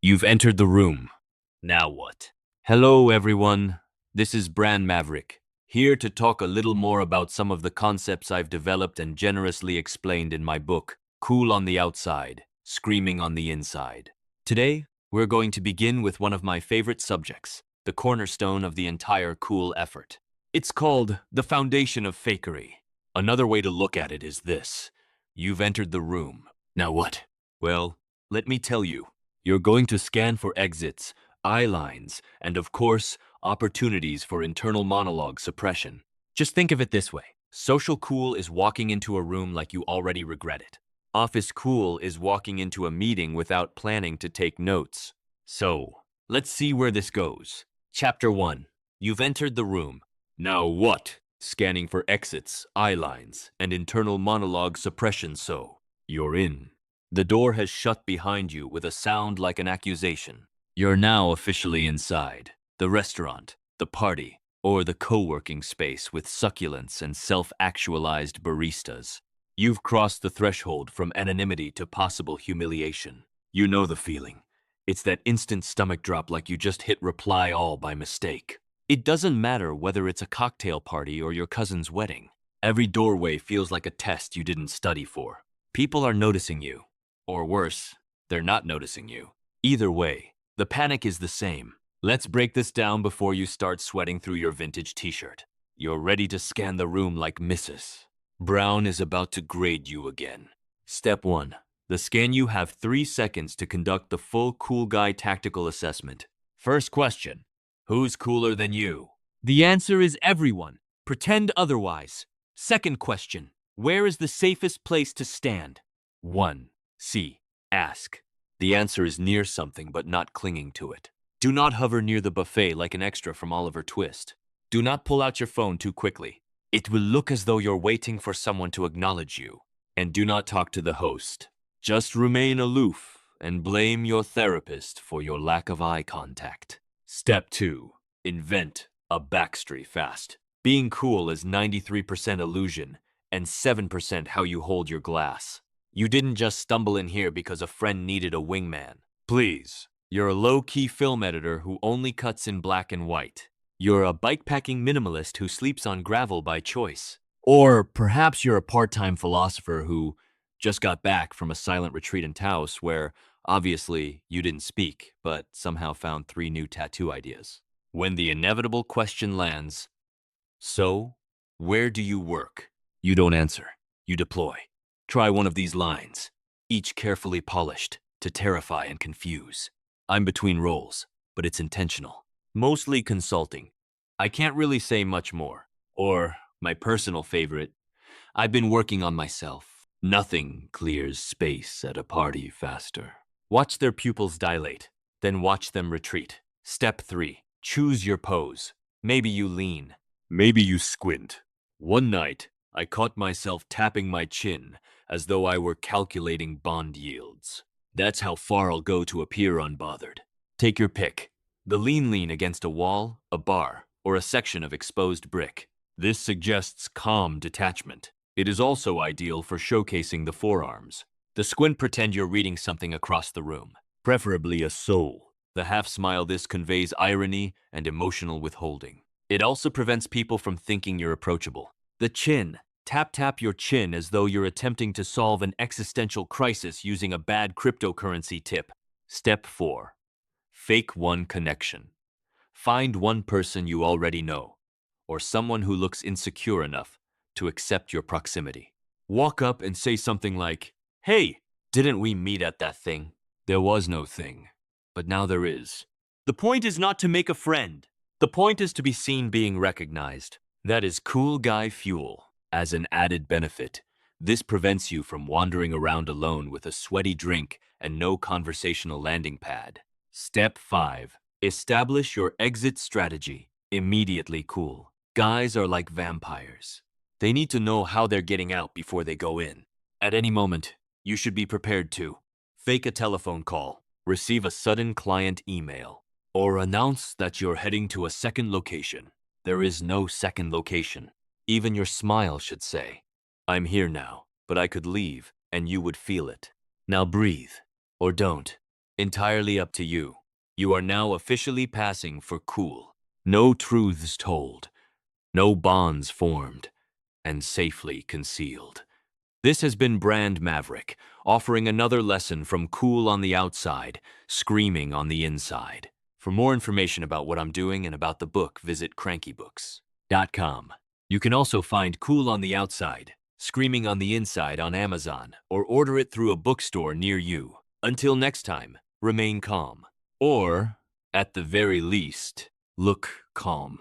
You've entered the room. Now what? Hello, everyone. This is Brand Mavrick, here to talk a little more about some of the concepts I've developed and generously explained in my book, Cool on the Outside, Screaming on the Inside. Today, we're going to begin with one of my favorite subjects, the cornerstone of the entire cool effort. It's called the foundation of fakery. Another way to look at it is this. You've entered the room. Now what? Well, let me tell you. You're going to scan for exits, eye lines, and of course, opportunities for internal monologue suppression. Just think of it this way. Social cool is walking into a room like you already regret it. Office cool is walking into a meeting without planning to take notes. So, let's see where this goes. Chapter 1. You've entered the room. Now what? Scanning for exits, eye lines, and internal monologue suppression so. You're in. The door has shut behind you with a sound like an accusation. You're now officially inside. The restaurant, the party, or the co-working space with succulents and self-actualized baristas. You've crossed the threshold from anonymity to possible humiliation. You know the feeling. It's that instant stomach drop like you just hit reply all by mistake. It doesn't matter whether it's a cocktail party or your cousin's wedding. Every doorway feels like a test you didn't study for. People are noticing you. Or worse, they're not noticing you. Either way, the panic is the same. Let's break this down before you start sweating through your vintage t-shirt. You're ready to scan the room like Mrs. Brown is about to grade you again. Step 1. The scan. You have 3 seconds to conduct the full cool guy tactical assessment. First question. Who's cooler than you? The answer is everyone. Pretend otherwise. Second question. Where is the safest place to stand? 1. C. Ask. The answer is near something but not clinging to it. Do not hover near the buffet like an extra from Oliver Twist. Do not pull out your phone too quickly. It will look as though you're waiting for someone to acknowledge you. And do not talk to the host. Just remain aloof and blame your therapist for your lack of eye contact. Step 2. Invent a backstory fast. Being cool is 93% illusion and 7% how you hold your glass. You didn't just stumble in here because a friend needed a wingman. Please, you're a low-key film editor who only cuts in black and white. You're a bikepacking minimalist who sleeps on gravel by choice. Or perhaps you're a part-time philosopher who just got back from a silent retreat in Taos where, obviously, you didn't speak, but somehow found 3 new tattoo ideas. When the inevitable question lands, so, where do you work? You don't answer. You deploy. Try one of these lines, each carefully polished to terrify and confuse. I'm between roles, but it's intentional. Mostly consulting. I can't really say much more. Or, my personal favorite, I've been working on myself. Nothing clears space at a party faster. Watch their pupils dilate, then watch them retreat. Step 3. Choose your pose. Maybe you lean. Maybe you squint. One night, I caught myself tapping my chin as though I were calculating bond yields. That's how far I'll go to appear unbothered. Take your pick. The lean against a wall, a bar, or a section of exposed brick. This suggests calm detachment. It is also ideal for showcasing the forearms. The squint. Pretend you're reading something across the room, preferably a soul. The half smile. This conveys irony and emotional withholding. It also prevents people from thinking you're approachable. The chin. Tap your chin as though you're attempting to solve an existential crisis using a bad cryptocurrency tip. Step 4. Fake one connection. Find one person you already know, or someone who looks insecure enough to accept your proximity. Walk up and say something like, "Hey, didn't we meet at that thing?" There was no thing, but now there is. The point is not to make a friend. The point is to be seen being recognized. That is cool guy fuel. As an added benefit, this prevents you from wandering around alone with a sweaty drink and no conversational landing pad. Step 5. Establish your exit strategy. Immediately cool. Guys are like vampires. They need to know how they're getting out before they go in. At any moment, you should be prepared to fake a telephone call, receive a sudden client email, or announce that you're heading to a second location. There is no second location. Even your smile should say, "I'm here now, but I could leave, and you would feel it." Now breathe, or don't. Entirely up to you. You are now officially passing for cool. No truths told, no bonds formed, and safely concealed. This has been Brand Mavrick, offering another lesson from cool on the outside, screaming on the inside. For more information about what I'm doing and about the book, visit CrankyBooks.com. You can also find Cool on the Outside, Screaming on the Inside on Amazon, or order it through a bookstore near you. Until next time, remain calm. Or, at the very least, look calm.